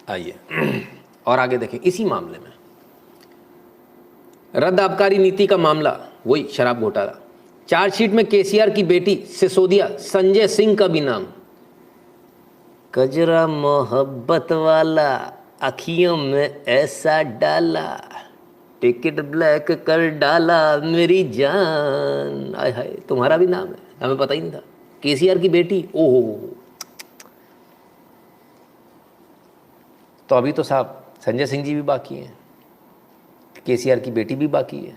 आइए और आगे देखें इसी मामले में, रद्द आबकारी नीति का मामला, वही शराब घोटाला। चार्जशीट में केसीआर की बेटी सिसोदिया संजय सिंह का भी नाम। कजरा मोहब्बत वाला अखियों में ऐसा डाला, टिकट ब्लैक कर डाला मेरी जान। आय हाय, तुम्हारा भी नाम है, हमें पता ही नहीं था। केसीआर की बेटी, ओहो। तो अभी तो साहब संजय सिंह जी भी बाकी हैं, केसीआर की बेटी भी बाकी है।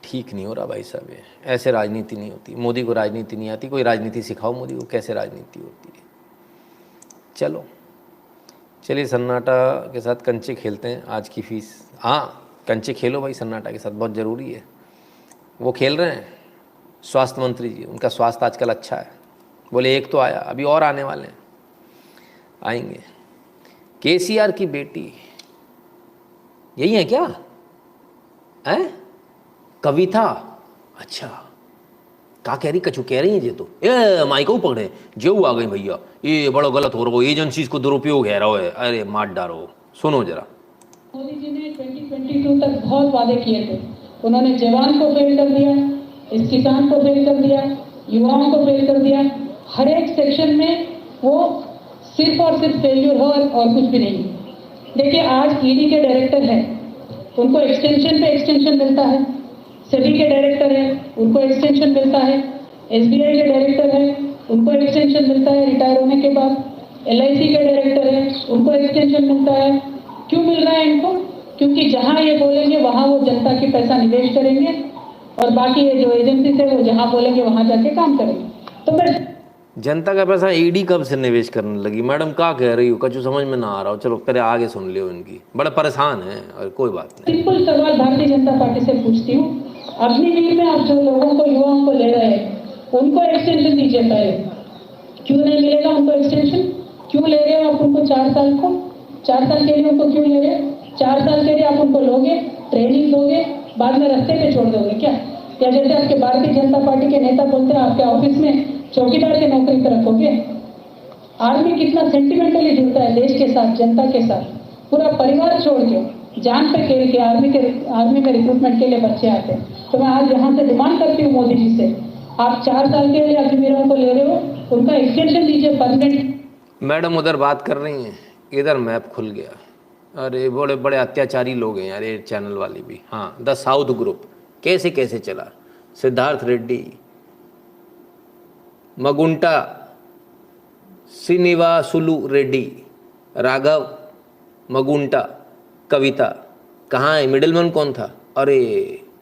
ठीक नहीं हो रहा भाई साहब, ये ऐसे राजनीति नहीं होती। मोदी को राजनीति नहीं आती, कोई राजनीति सिखाओ मोदी को, कैसे राजनीति होती है। चलो चलिए सन्नाटा के साथ कंचे खेलते हैं। आज की फीस, हाँ कंचे खेलो भाई सन्नाटा के साथ, बहुत ज़रूरी है। वो खेल रहे हैं स्वास्थ्य मंत्री जी, उनका स्वास्थ्य आजकल अच्छा है। बोले एक तो आया, अभी और आने वाले हैं, आएंगे। केसीआर की बेटी यही है क्या? है कविता? अच्छा, का कह रही, कछु कह रही है ये तो। ए माइको पकड़े, जो आ गई भैया, ये बड़ा गलत हो रहा हो, एजेंसीज को दुरुपयोग है रहा है। अरे मार डालो, सुनो जरा। मोदी जी ने 2022 तक बहुत वादे किए थे। उन्होंने जवान को फेल कर दिया, इस किसान को फेल कर दिया, युवाओं को फेल कर दिया। हर एक सेक्शन में वो सिर्फ और सिर्फ फेल्यूर हो और कुछ भी नहीं। देखिए आज ईडी के डायरेक्टर हैं, उनको एक्सटेंशन पे एक्सटेंशन मिलता है। सेबी के डायरेक्टर है, उनको एक्सटेंशन मिलता है। एसबीआई के डायरेक्टर है, उनको एक्सटेंशन मिलता है रिटायर होने के बाद। एलआईसी के डायरेक्टर है, उनको एक्सटेंशन मिलता है। क्यों मिल रहा है इनको? क्योंकि जहां ये बोलेंगे वहां वो जनता की पैसा निवेश करेंगे और बाकी ये जो एजेंसी है वो जहां बोलेंगे वहां जाके काम करेंगे। तो मैं जनता का पैसा ईडी कब से निवेश करने लगी? मैडम क्या कह रही हो, कछु समझ में ना आ रहा हो। चलो पहले आगे सुन लियो, इनकी बड़ा परेशान है और कोई बात नहीं। सिंपल सवाल भारतीय जनता पार्टी से पूछती हूँ, अग्निवीर में आप जो लोगों को, युवाओं को ले रहे हैं, उनको एक्सटेंशन दीजिए पहले। क्यों नहीं मिलेगा उनको एक्सटेंशन? क्यों ले रहे हो आप उनको 4 साल को? 4 साल के लिए उनको क्यों ले रहे हो? 4 साल के लिए आप उनको लोगे, ट्रेनिंग दोगे, बाद में रास्ते पे छोड़ दोगे क्या? या जैसे आपके भारतीय जनता पार्टी के नेता बोलते हैं आपके ऑफिस में चौकीदार की नौकरी पर रखोगे? आर्मी कितना सेंटिमेंटली जुड़ता है देश के साथ, जनता के साथ, पूरा परिवार छोड़ के, जान पे खेल के आर्मी में रिक्रूटमेंट के लिए बच्चे आते हैं। तो मैं आज यहाँ से डिमांड करती हूँ मोदी जी से, आप 4 साल के लिए अग्निवीरों को ले रहे हो, उनका एक्सटेंशन दीजिए परमानेंट। मैडम उधर बात कर रही हैं, इधर मैप खुल गया। अरे बड़े बड़े अत्याचारी लोग हैं यार ये चैनल वाली भी। हाँ, द साउथ ग्रुप कैसे कैसे चला। सिद्धार्थ रेड्डी, मगुंटा श्रीनिवासुलु रेड्डी, राघव मगुंटा, कविता। कहाँ है मिडिलमैन? कौन था? अरे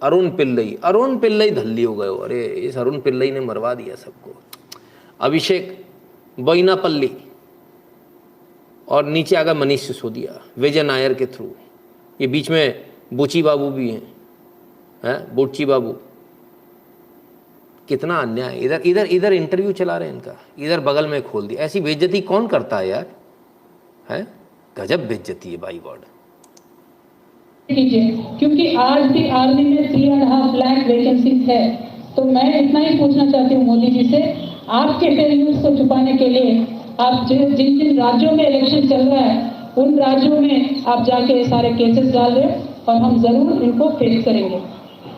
अरुण पिल्लई। अरुण पिल्लई धल्ली हो गए हो। अरे इस अरुण पिल्लई ने मरवा दिया सबको। अभिषेक बोइनापल्ली और नीचे आ गया मनीष सिसोदिया विजय नायर के थ्रू। ये बीच में बुची बाबू भी हैं, बुच्ची बाबू। कितना अन्याय। इधर इधर इधर इंटरव्यू चला रहे हैं इनका, इधर बगल में खोल दिया। ऐसी बेइज्जती कौन करता है यार? है गजब बेइज्जती है भाई गॉड। क्योंकि आज भी आर्मी में 3.5 लाख वैकेंसी है। तो मैं इतना ही पूछना चाहती हूँ मोदी जी से, आपके फेल्यूर्स को छुपाने के लिए आप जिन जिन राज्यों में इलेक्शन चल रहा है उन राज्यों में आप जाके सारे केसेस डाल रहे हैं और हम जरूर इनको फेस करेंगे।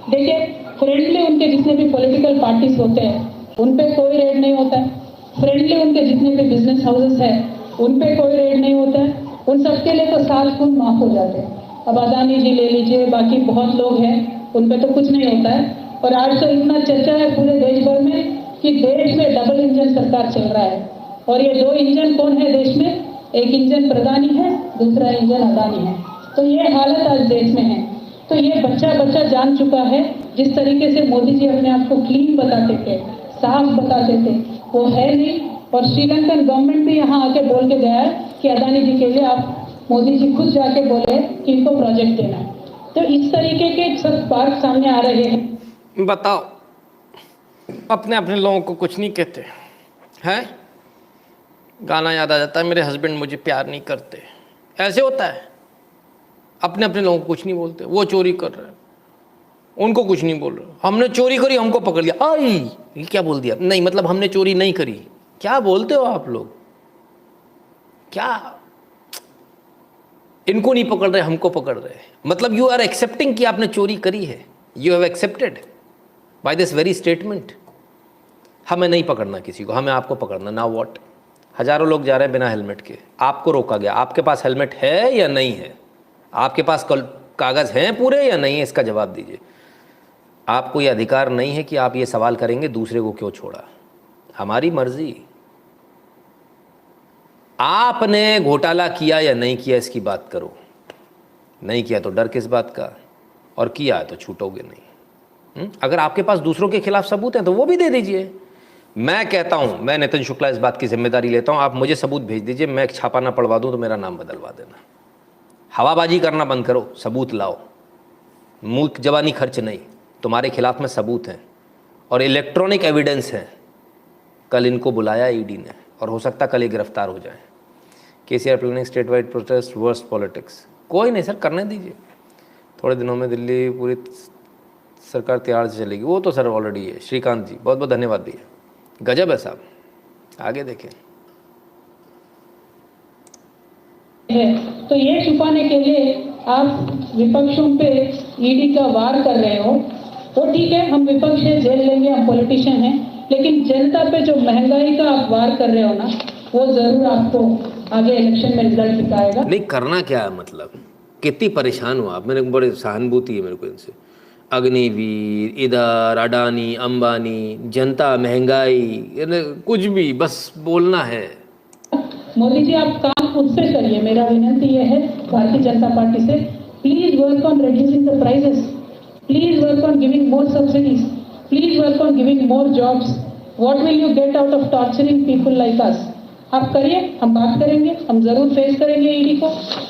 देखिए फ्रेंडली उनके जितने भी पॉलिटिकल पार्टीज होते हैं उन पे कोई रेड नहीं होता है। फ्रेंडली उनके जितने भी बिजनेस हाउसेस हैं उन पे कोई रेड नहीं होता है। उन सबके लिए तो साल खून माफ हो जाते हैं। अब अदानी जी ले लीजिए, बाकी बहुत लोग हैं, उन पे तो कुछ नहीं होता है। और आज तो इतना चर्चा है पूरे देश भर में कि देश में डबल इंजन सरकार चल रहा है। और ये 2 इंजन कौन है देश में? एक इंजन प्रधानी है, दूसरा इंजन अदानी है। तो ये हालत आज देश में है। तो ये बच्चा बच्चा जान चुका है। जिस तरीके से मोदी जी अपने आप को क्लीन बताते थे, साफ बताते थे, वो है नहीं। और श्रीलंकन गवर्नमेंट भी यहाँ आके बोल के गया है कि अदानी जी के लिए आप, मोदी जी खुद जाके बोले कि इनको प्रोजेक्ट देना है। तो इस तरीके के सब बात सामने आ रहे हैं। बताओ, अपने अपने लोगों को कुछ नहीं कहते हैं। गाना याद आ जाता है, मेरे हस्बैंड मुझे प्यार नहीं करते। ऐसे होता है, अपने अपने लोगों को कुछ नहीं बोलते। वो चोरी कर रहे हैं, उनको कुछ नहीं बोल रहे। हमने चोरी करी, हमको पकड़ लिया। आई ये क्या बोल दिया? नहीं मतलब हमने चोरी नहीं करी। क्या बोलते हो आप लोग? क्या इनको नहीं पकड़ रहे, हमको पकड़ रहे? मतलब यू आर एक्सेप्टिंग कि आपने चोरी करी है, you have accepted by this very statement. हमें नहीं पकड़ना किसी को, हमें आपको पकड़ना। Now what? हजारों लोग जा रहे हैं बिना हेलमेट के, आपको रोका गया। आपके पास हेलमेट है या नहीं है? आपके पास कागज़ हैं पूरे या नहीं है? इसका जवाब दीजिए। आपको ये अधिकार नहीं है कि आप ये सवाल करेंगे दूसरे को क्यों छोड़ा। हमारी मर्जी। आपने घोटाला किया या नहीं किया इसकी बात करो। नहीं किया तो डर किस बात का, और किया है तो छूटोगे नहीं। अगर आपके पास दूसरों के खिलाफ सबूत हैं तो वो भी दे दीजिए। मैं कहता हूं, मैं नितिन शुक्ला इस बात की जिम्मेदारी लेता हूं, आप मुझे सबूत भेज दीजिए, मैं एक छापा ना पढ़वा दूं तो मेरा नाम बदलवा देना। हवाबाजी करना बंद करो, सबूत लाओ। मुल्क जवानी खर्च नहीं, तुम्हारे खिलाफ में सबूत हैं और इलेक्ट्रॉनिक एविडेंस हैं। कल इनको बुलाया ईडी ने और हो सकता कल ये गिरफ्तार हो जाए। KCR planning state wide protest worst politics. कोई नहीं सर, करने दीजिए। थोड़े दिनों में दिल्ली पूरी सरकार तैयार से चलेगी। वो तो सर ऑलरेडी है। श्रीकांत जी बहुत बहुत धन्यवाद भैया, गजब है साहब। आगे देखें। है तो ये छुपाने के लिए आप विपक्षों पे ईडी का वार कर रहे हो, तो ठीक है, हम विपक्ष है, जेल लेंगे, हम पॉलिटिशियन हैं, लेकिन जनता पे जो महंगाई का आप वार कर रहे हो ना, वो जरूर आपको आगे इलेक्शन में रिजल्ट दिखाएगा। नहीं करना क्या है, मतलब कितनी परेशान हो आप। मेरे को बड़ी सहानुभूति है मेरे को इनसे। अग्निवीर, इधर अडानी अंबानी, जनता, महंगाई, कुछ भी बस बोलना है। मोदी जी आप काम खुद से करिए। मेरा विनती यह है भारतीय जनता पार्टी से, please work on reducing the prices, please work on giving more subsidies, please work on giving more jobs. What will you get out of torturing people like us? आप करिए, हम बात करेंगे, हम जरूर फेस करेंगे ईडी को।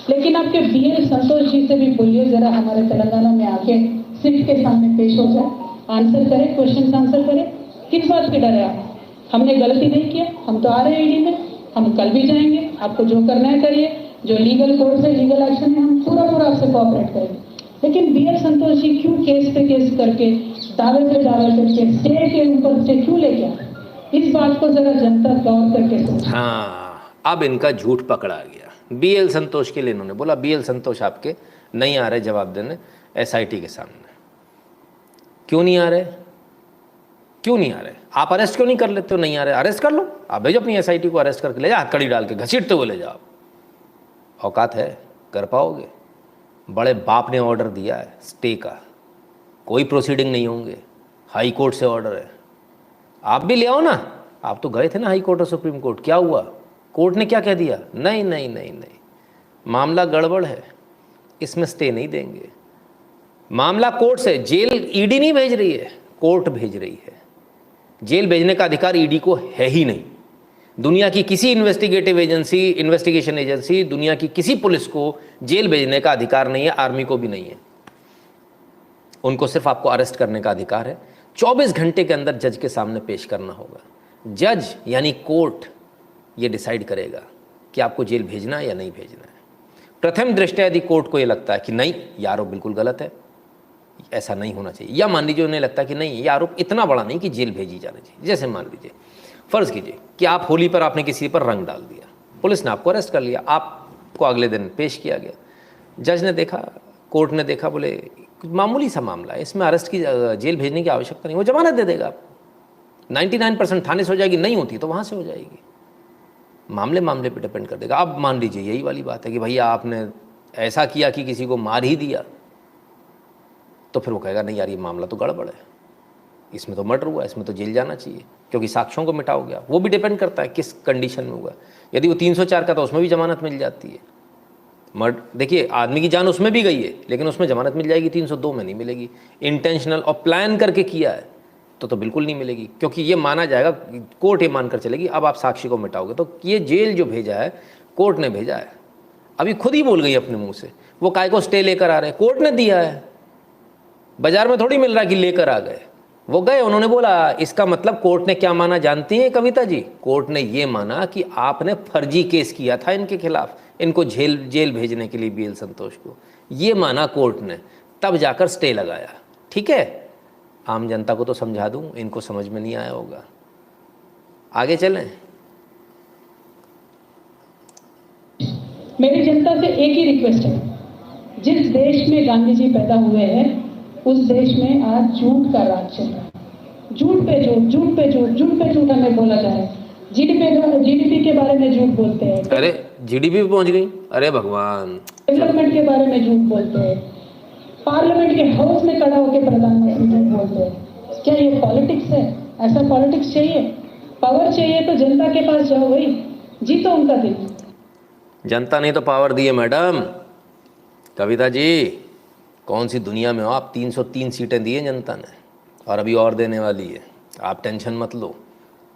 लेकिन आपके बीएल संतोष जी से भी बोलिए जरा हमारे तेलंगाना में आके सिट के सामने पेश हो जाए, आंसर करें, क्वेश्चन आंसर करें। किस बात के डर है आप? हमने गलती नहीं किया, हम तो आ रहे हैं ईडी में, हम कल भी जाएंगे। आपको जो करना है करिए, जो लीगल कोर्ट से लीगल एक्शन है हम पूरा आपसे कोऑपरेट करेंगे। लेकिन बीएल संतोष जी क्यों केस पे केस करके, दावे पे दावे करके, स्टे के ऊपर स्टे क्यों लेके आए? इस बात को जरा जनता गौर करके सोचे। हाँ, अब इनका झूठ पकड़ा गया। बीएल संतोष के लिए इन्होंने बोला, बीएल संतोष आपके नहीं आ रहे जवाब देने एसआईटी के सामने। क्यों नहीं आ रहे? क्यों नहीं आ रहे? आप अरेस्ट क्यों नहीं कर लेते हो? नहीं आ रहे, अरेस्ट कर लो। आप भेजो अपनी एसआईटी को, अरेस्ट करके ले जाओ, हथकड़ी डाल के घसीटते हुए ले जाओ। औकात है, कर पाओगे? बड़े बाप ने ऑर्डर दिया है स्टे का, कोई प्रोसीडिंग नहीं होंगे, हाई कोर्ट से ऑर्डर है। आप भी ले आओ ना। आप तो गए थे ना हाई कोर्ट और सुप्रीम कोर्ट, क्या हुआ? कोर्ट ने क्या कह दिया? नहीं नहीं नहीं नहीं, मामला गड़बड़ है, इसमें स्टे नहीं देंगे। मामला कोर्ट से, जेल ईडी नहीं भेज रही है, कोर्ट भेज रही है। जेल भेजने का अधिकार ईडी को है ही नहीं। दुनिया की किसी इन्वेस्टिगेशन एजेंसी, दुनिया की किसी पुलिस को जेल भेजने का अधिकार नहीं है, आर्मी को भी नहीं है। उनको सिर्फ आपको अरेस्ट करने का अधिकार है। 24 घंटे के अंदर जज के सामने पेश करना होगा। जज यानी कोर्ट ये डिसाइड करेगा कि आपको जेल भेजना है या नहीं भेजना है। प्रथम दृष्टया यदि कोर्ट को ये लगता है कि नहीं ये आरोप बिल्कुल गलत है, ऐसा नहीं होना चाहिए, या मान लीजिए उन्हें लगता है कि नहीं ये आरोप इतना बड़ा नहीं कि जेल भेजी जाना चाहिए। जैसे मान लीजिए, फ़र्ज़ कीजिए कि आप होली पर आपने किसी पर रंग डाल दिया, पुलिस ने आपको अरेस्ट कर लिया, आपको अगले दिन पेश किया गया। जज ने देखा, कोर्ट ने देखा, बोले मामूली सा मामला है, इसमें अरेस्ट की, जेल भेजने की आवश्यकता नहीं, वो जमानत दे देगा आपको। 99% थाने से हो जाएगी, नहीं होती तो वहाँ से हो जाएगी। मामले पे डिपेंड कर देगा। अब मान लीजिए यही वाली बात है कि भैया आपने ऐसा किया कि किसी को मार ही दिया, तो फिर वो कहेगा नहीं यार ये मामला तो गड़बड़ है, इसमें तो मर्डर हुआ, इसमें तो जेल जाना चाहिए क्योंकि साक्ष्यों को मिटाओ गया। वो भी डिपेंड करता है किस कंडीशन में हुआ। यदि वो 304 का तो उसमें भी जमानत मिल जाती है। मर्डर, देखिए आदमी की जान उसमें भी गई है लेकिन उसमें जमानत मिल जाएगी, 302 में नहीं मिलेगी। इंटेंशनल और प्लान करके किया है तो बिल्कुल नहीं मिलेगी, क्योंकि ये माना जाएगा, कोर्ट ये मानकर चलेगी अब आप साक्षी को मिटाओगे तो ये जेल जो भेजा है कोर्ट ने भेजा है। अभी खुद ही बोल गई अपने मुंह से, वो काय को स्टे लेकर आ रहे हैं, कोर्ट ने दिया है, बाजार में थोड़ी मिल रहा है कि लेकर आ गए, वो गए, उन्होंने बोला। इसका मतलब कोर्ट ने क्या माना जानती हैं कविता जी? कोर्ट ने ये माना कि आपने फर्जी केस किया था इनके खिलाफ, इनको जेल भेजने के लिए, बीएल संतोष को, ये माना कोर्ट ने, तब जाकर स्टे लगाया। ठीक है, आम जनता को तो समझा दूं, इनको समझ में नहीं आया होगा। आगे चलें। मेरी जनता से एक ही रिक्वेस्ट है, जिस देश में गांधी जी पैदा हुए हैं उस देश में आज झूठ का राज चल रहा है। झूठ पे झूठ, झूठ पे झूठ, झूठ पे झूठ हमें बोला जाए। जीडीपी के बारे में झूठ बोलते हैं, अरे जीडीपी पे पहुंच गई, अरे भगवान, डेवलपमेंट के बारे में झूठ बोलते हैं, पार्लियामेंट के हाउस में खड़ा होकर प्रधानमंत्री झूठ बोलते हैं। क्या ये पॉलिटिक्स है? ऐसा पॉलिटिक्स चाहिए? पावर चाहिए तो जनता के पास जाओ भाई, जीतो उनका दिल। जनता ने तो पावर दी है मैडम। कविता जी, कौन सी दुनिया में हो आप? 303 सीटें दी हैं जनता ने और अभी और देने वाली है। आप टेंशन मत लो,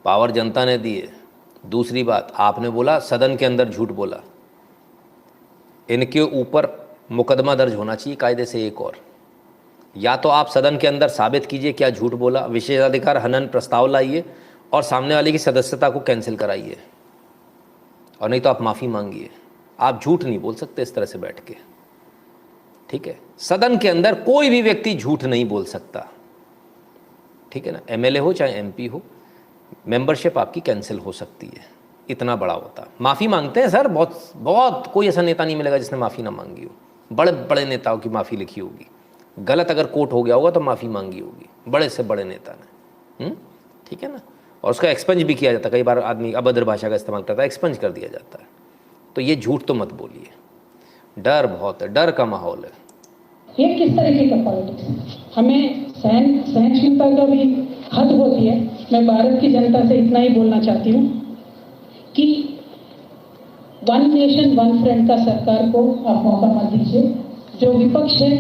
पावर जनता ने दी है। दूसरी बात, आपने बोला सदन के अंदर झूठ बोला, इनके ऊपर मुकदमा दर्ज होना चाहिए कायदे से। एक और, या तो आप सदन के अंदर साबित कीजिए क्या झूठ बोला, विशेषाधिकार हनन प्रस्ताव लाइए और सामने वाले की सदस्यता को कैंसिल कराइए, और नहीं तो आप माफ़ी मांगिए। आप झूठ नहीं बोल सकते इस तरह से बैठ के, ठीक है? सदन के अंदर कोई भी व्यक्ति झूठ नहीं बोल सकता, ठीक है ना? एमएलए हो चाहे एमपी हो, मेंबरशिप आपकी कैंसिल हो सकती है। इतना बड़ा होता। माफ़ी मांगते हैं सर, बहुत बहुत, कोई ऐसा नेता नहीं मिलेगा जिसने माफ़ी ना मांगी हो। बड़े बड़े नेताओं की माफ़ी लिखी होगी, गलत अगर कोट हो गया होगा तो माफ़ी मांगी होगी बड़े से बड़े नेता ने, ठीक है ना? और उसका एक्सपंज भी किया जाता है। कई बार आदमी अभद्र भाषा का इस्तेमाल करता है, एक्सपंज कर दिया जाता है। तो ये झूठ तो मत बोलिए, डर बहुत है, डर का माहौल है। ये किस तरीके का पॉलिटिक्स है? हमें सहनशीलता का भी हद होती है। मैं भारत की जनता से इतना ही बोलना चाहती हूँ कि वन नेशन वन फ्रंट का सरकार को आप मौका मत दीजिए। जो विपक्ष है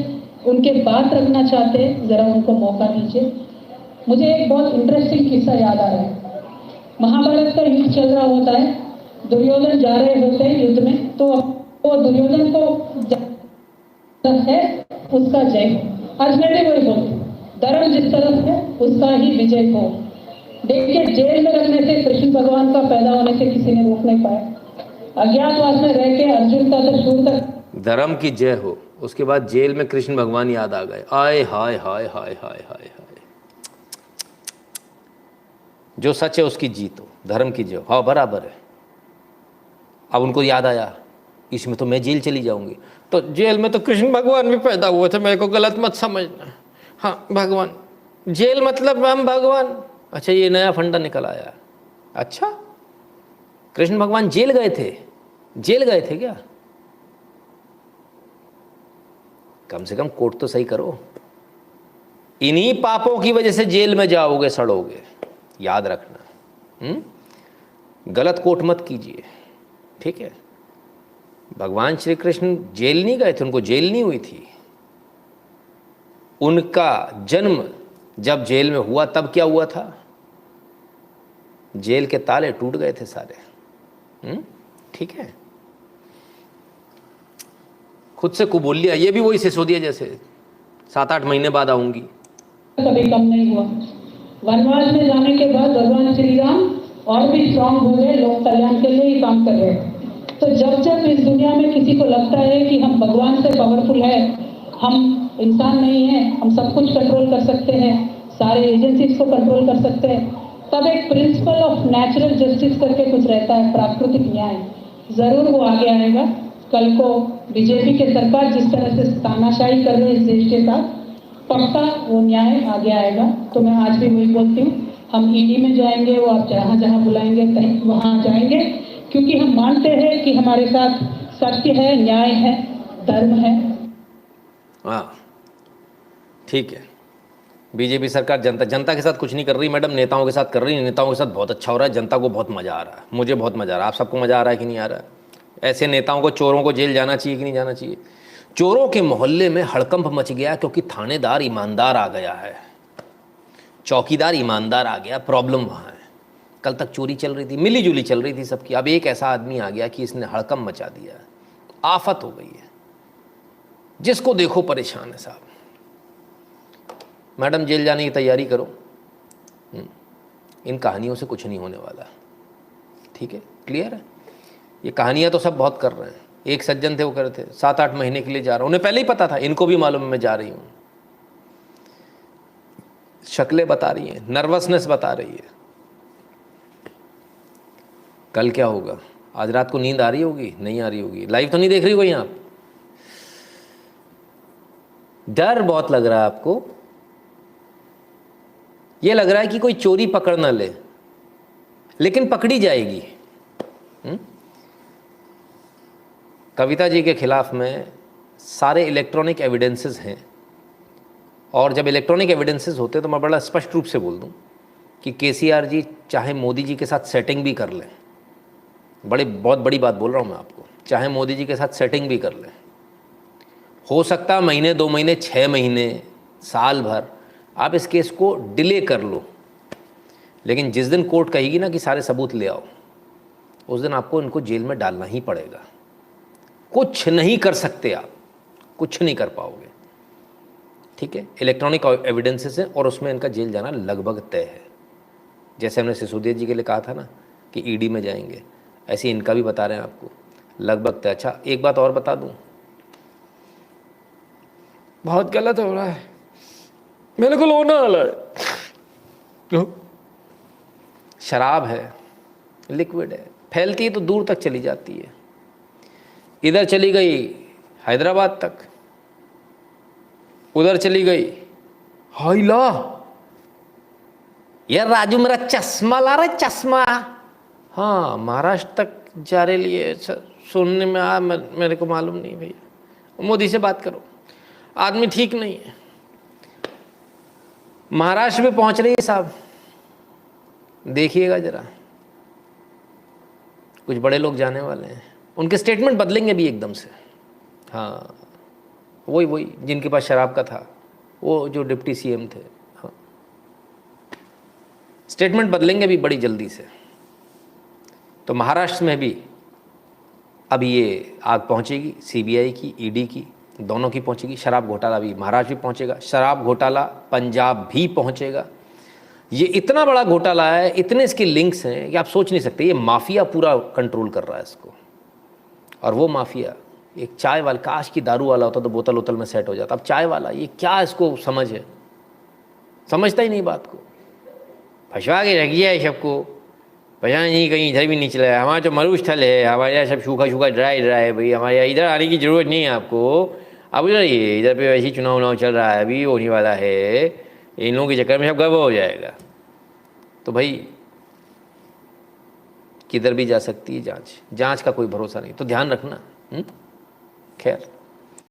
उनके बात रखना चाहते हैं, जरा उनको मौका दीजिए। मुझे एक बहुत इंटरेस्टिंग किस्सा याद आ रहा है। महाभारत का युद्ध चल रहा होता है, दुर्योधन जा रहे होते हैं युद्ध में, तो वो दुर्योधन को है उसका जय हो। आज मैं भी वही बोलती हूँ, धर्म जिस तरफ है उसका ही विजय हो। देखिए, जेल में रखने से कृष्ण भगवान का पैदा होने से किसी ने रोक नहीं पाया। अज्ञातवास में रह के अर्जुन का तो शूर तक धर्म की जय हो, उसके बाद जेल में कृष्ण भगवान याद आ गए। आय हाय हाय हाय हाय हाय हाय। जो सच है उसकी जीत हो, धर्म की जय हो। हाँ बराबर है। अब उनको याद आया इसमें तो मैं जेल चली जाऊंगी, तो जेल में तो कृष्ण भगवान भी पैदा हुए थे, मेरे को गलत मत समझना। हाँ भगवान, जेल मतलब हम भगवान। अच्छा, ये नया फंडा निकल आया। अच्छा, कृष्ण भगवान जेल गए थे? जेल गए थे क्या? कम से कम कोर्ट तो सही करो। इन्हीं पापों की वजह से जेल में जाओगे, सड़ोगे, याद रखना। गलत कोट मत कीजिए, ठीक है? भगवान श्री कृष्ण जेल नहीं गए थे, उनको जेल नहीं हुई थी। उनका जन्म जब जेल में हुआ तब क्या हुआ था? जेल के ताले टूट गए थे सारे। ठीक है? खुद से कुबोल लिया। ये भी वही सिसोदिया जैसे 7-8 महीने बाद आऊंगी। कभी कम नहीं हुआ। वनवास में जाने के बाद भगवान श्री राम और भी स्ट्रांग हो गए, लोक कल्याण के लिए ही काम कर रहे हैं। तो जब जब इस दुनिया में किसी को लगता है कि हम भगवान से पावरफुल है, हम इंसान नहीं है, हम सब कुछ कंट्रोल कर सकते हैं, सारे एजेंसीज को कंट्रोल कर सकते हैं, तब एक प्रिंसिपल ऑफ नेचुरल जस्टिस करके कुछ रहता है, प्राकृतिक न्याय, जरूर वो आगे आएगा। कल को बीजेपी के सरकार जिस तरह से तानाशाही कर रही है इस देश के साथ, पक्का वो न्याय आगे आएगा। तो मैं आज भी वही बोलती हूँ, हम ईडी में जाएंगे, वो आप जहाँ जहाँ बुलाएंगे कहीं वहाँ जाएंगे, क्योंकि हम मानते हैं कि हमारे साथ सत्य है, न्याय है, धर्म है। हाँ ठीक है। बीजेपी सरकार जनता के साथ कुछ नहीं कर रही मैडम, नेताओं के साथ कर रही है। नेताओं के साथ बहुत अच्छा हो रहा है, जनता को बहुत मज़ा आ रहा है, मुझे बहुत मज़ा आ रहा है। आप सबको मज़ा आ रहा है कि नहीं आ रहा है? ऐसे नेताओं को, चोरों को जेल जाना चाहिए कि नहीं जाना चाहिए? चोरों के मोहल्ले में हड़कंप मच गया क्योंकि थानेदार ईमानदार आ गया है, चौकीदार ईमानदार आ गया। प्रॉब्लम वहाँ है। कल तक चोरी चल रही थी, मिली जुली चल रही थी सबकी, अब एक ऐसा आदमी आ गया कि इसने हड़कंप मचा दिया, आफत हो गई है। जिसको देखो परेशान है साहब। मैडम जेल जाने की तैयारी करो, इन कहानियों से कुछ नहीं होने वाला, ठीक है? क्लियर है? ये कहानियाँ तो सब बहुत कर रहे हैं। एक सज्जन थे, वो कर रहे थे 7-8 महीने के लिए जा रहा हूँ, उन्हें पहले ही पता था, इनको भी मालूम है मैं जा रही हूँ। शक्लें बता रही हैं, नर्वसनेस बता रही है। कल क्या होगा आज रात को नींद आ रही होगी, नहीं आ रही होगी, लाइव तो नहीं देख रही कोई आप, डर बहुत लग रहा है आपको, ये लग रहा है कि कोई चोरी पकड़ ना ले, लेकिन पकड़ी जाएगी। कविता जी के खिलाफ में सारे इलेक्ट्रॉनिक एविडेंसेस हैं, और जब इलेक्ट्रॉनिक एविडेंसेस होते हैं तो मैं बड़ा स्पष्ट रूप से बोल दूं कि केसीआर जी चाहे मोदी जी के साथ सेटिंग भी कर लें, बहुत बड़ी बात बोल रहा हूं मैं आपको, चाहे मोदी जी के साथ सेटिंग भी कर लें, हो सकता है महीने, 2 महीने, 6 महीने, साल भर आप इस केस को डिले कर लो, लेकिन जिस दिन कोर्ट कहेगी ना कि सारे सबूत ले आओ, उस दिन आपको इनको जेल में डालना ही पड़ेगा। कुछ नहीं कर सकते आप, कुछ नहीं कर पाओगे, ठीक है। इलेक्ट्रॉनिक एविडेंसेस हैं और उसमें इनका जेल जाना लगभग तय है। जैसे हमने सिसोदिया जी के लिए कहा था ना कि ईडी में जाएंगे, ऐसे इनका भी बता रहे हैं आपको लगभग तय। अच्छा, एक बात और बता दूं, बहुत गलत हो रहा है, मेरे को लोना आ रहा है। क्यों? शराब है, लिक्विड है, फैलती है तो दूर तक चली जाती है, इधर चली गई हैदराबाद तक, उधर चली गई, हाय ला यार राजू मेरा चश्मा ला रहा है, चश्मा, हाँ महाराष्ट्र तक जा रहे लिए सुनने में आ, मेरे को मालूम नहीं भैया, मोदी से बात करो, आदमी ठीक नहीं है। महाराष्ट्र में पहुंच रही है साहब, देखिएगा जरा, कुछ बड़े लोग जाने वाले हैं, उनके स्टेटमेंट बदलेंगे भी एकदम से। हाँ, वही जिनके पास शराब का था, वो जो डिप्टी सीएम थे, हाँ, स्टेटमेंट बदलेंगे भी बड़ी जल्दी से। तो महाराष्ट्र में भी अब ये आग पहुंचेगी, सीबीआई की, ईडी की, दोनों की पहुंचेगी। शराब घोटाला भी महाराष्ट्र भी पहुंचेगा, शराब घोटाला पंजाब भी पहुंचेगा। ये इतना बड़ा घोटाला है, इतने इसके लिंक्स हैं कि आप सोच नहीं सकते। ये माफिया पूरा कंट्रोल कर रहा है इसको, और वो माफिया एक चाय वाला, काश की दारू वाला होता तो बोतल उतल में सेट हो जाता, अब चाय वाला, ये क्या इसको समझ है, समझता ही नहीं बात को, फंसवा के रख दिया है सबको, पता नहीं कहीं इधर भी नहीं चला है। हमारा जो मरुस्थल है, हमारे यहाँ सब सूखा ड्राई है भाई, हमारे यहाँ इधर आने की ज़रूरत नहीं है आपको, अब उधर ही, इधर पे वैसे ही चुनाव चल रहा है, अभी होने वाला है, इन लोगों के चक्कर में सब गड़बड़ हो जाएगा। तो भाई किधर भी जा सकती है जांच का कोई भरोसा नहीं, तो ध्यान रखना। खैर।